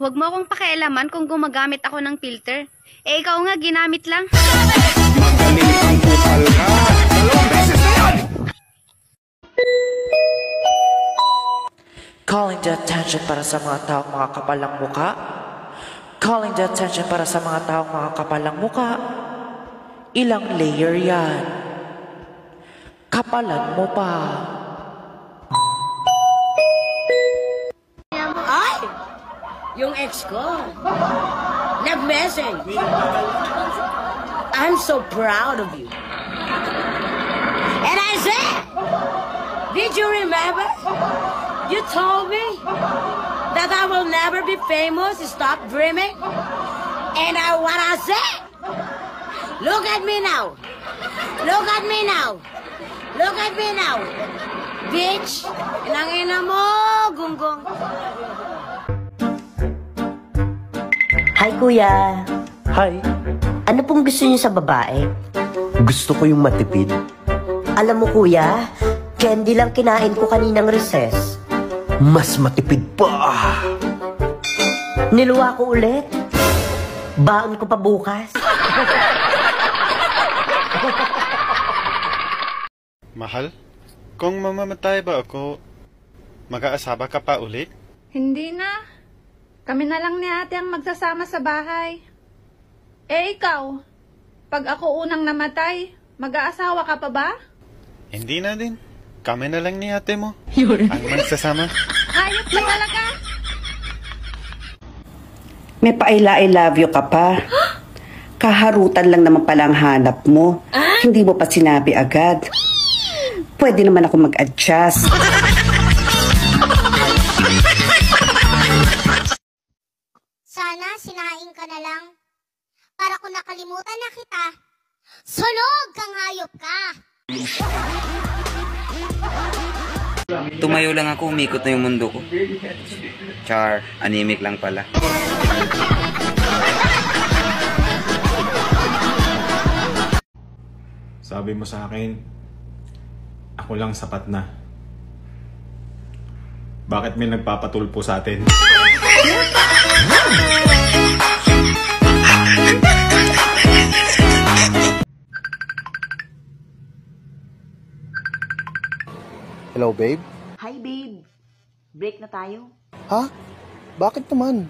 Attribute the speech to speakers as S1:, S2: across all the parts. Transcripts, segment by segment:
S1: Huwag mo akong pakialaman kung gumagamit ako ng filter. Eh, ikaw nga, ginamit lang.
S2: Magaling ang kupal ka. 2 beses na yan!
S3: Calling the attention para sa mga taong makakapalang muka. Calling the attention para sa mga taong makakapalang muka. Ilang layer yan? Kapalan mo pa.
S4: Ay! Yung ex ko. Nag-message. I'm so proud of you. And I said, did you remember? You told me that I will never be famous. Stop dreaming. And what I said? Look at me now. Look at me now. Look at me now. Bitch. Inangina mo, gunggong.
S5: Hi, kuya.
S6: Hi,
S5: Ano pong gusto niyo sa babae?
S6: gusto ko yung matipid.
S5: Alam mo, kuya, candy lang kinain ko kaninang recess.
S6: Mas matipid pa.
S5: Niluwa ko ulit. Baon ko pa bukas.
S7: Mahal, kung mamamatay ba ako, mag-aasaba ka pa ulit?
S8: Hindi na. Kami na lang ni ate ang magsasama sa bahay. Eh ikaw, pag ako unang namatay, mag-aasawa ka pa ba?
S7: Hindi na din. Kami na lang ni ate mo. Ang magsasama.
S8: Hayop ka talaga.
S9: May pa-I love you ka pa. Kaharutan lang naman pala ang hanap mo. Hindi mo pa sinabi agad. Pwede naman ako mag-adjust.
S10: Sana sinaing ka na lang. Para kung nakalimutan na kita, sunog kang hayop ka!
S11: Tumayo lang ako, umikot na yung mundo ko. Char, anemic lang pala.
S12: Sabi mo sa akin, ako lang sapat na. Bakit may nagpapatulpo sa atin?
S6: Hello, babe?
S5: Hi, babe. Break na tayo.
S6: Ha? Bakit naman?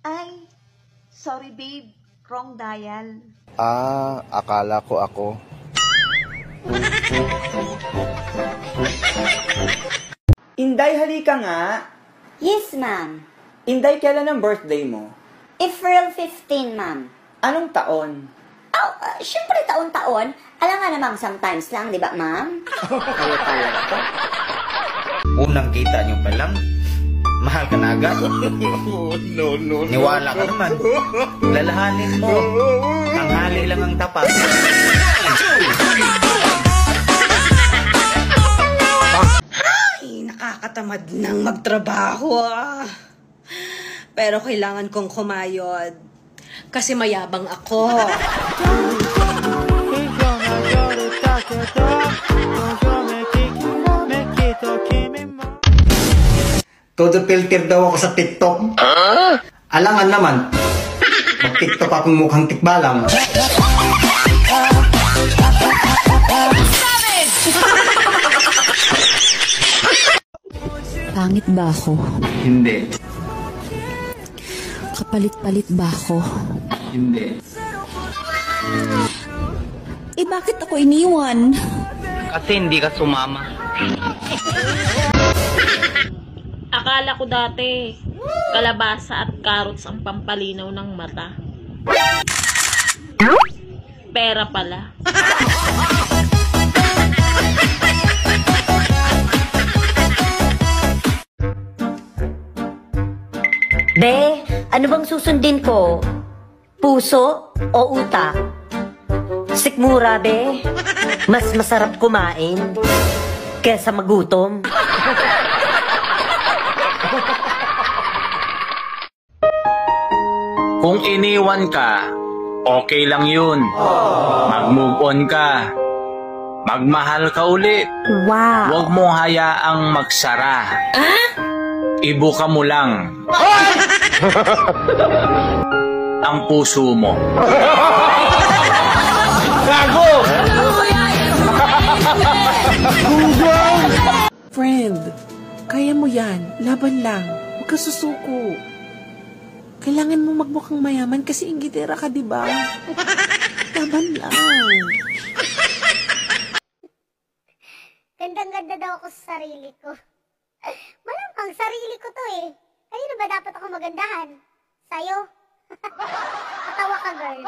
S5: Ay, sorry, babe. Wrong dial.
S6: Akala ko ako.
S3: Inday, halika nga.
S10: Yes, ma'am.
S3: Inday, kailan ang birthday mo?
S10: April 15, ma'am.
S3: Anong taon?
S10: Oh, syempre taon-taon. Alam nga namang sometimes lang, di ba, ma'am?
S3: Kayo talaga. Unang kita nyo pa lang, mahal ka na agad.
S2: No.
S3: Niwala ka naman. Lalahanin mo. Tanghali lang ang tapat.
S4: Ay, nakakatamad nang magtrabaho Pero kailangan kong kumayod. Kasi mayabang ako.
S13: Todo filter daw ako sa TikTok. Alangan naman. Mag-TikTok akong mukhang tikbalang.
S14: Pangit ba ako?
S13: Hindi.
S14: Kapalit-palit ba ako?
S13: Hindi.
S14: Eh bakit ako iniwan?
S11: Kasi hindi ka sumama.
S8: Akala ko dati, kalabasa at carrots ang pampalinaw ng mata. Pera pala.
S5: Be, ano bang susundin ko? Puso o utak? Sikmura, be. Mas masarap kumain kesa magutom.
S15: Kung iniwan ka, okay lang yun. Mag-move on ka. Magmahal ka ulit.
S5: Wow.
S15: Huwag mong hayaang magsara. Ibuka mo lang. ang puso mo.
S16: Friend, kaya mo yan. Laban lang. Huwag ka susuko. Kailangan mo magmukhang mayaman kasi inggitera ka, di ba? Laban lang.
S10: Gandang-ganda daw ako sa sarili ko. Malamang sarili ko to eh. Kanino ba dapat ako magandahan? Sa'yo? Patawa ka, girl.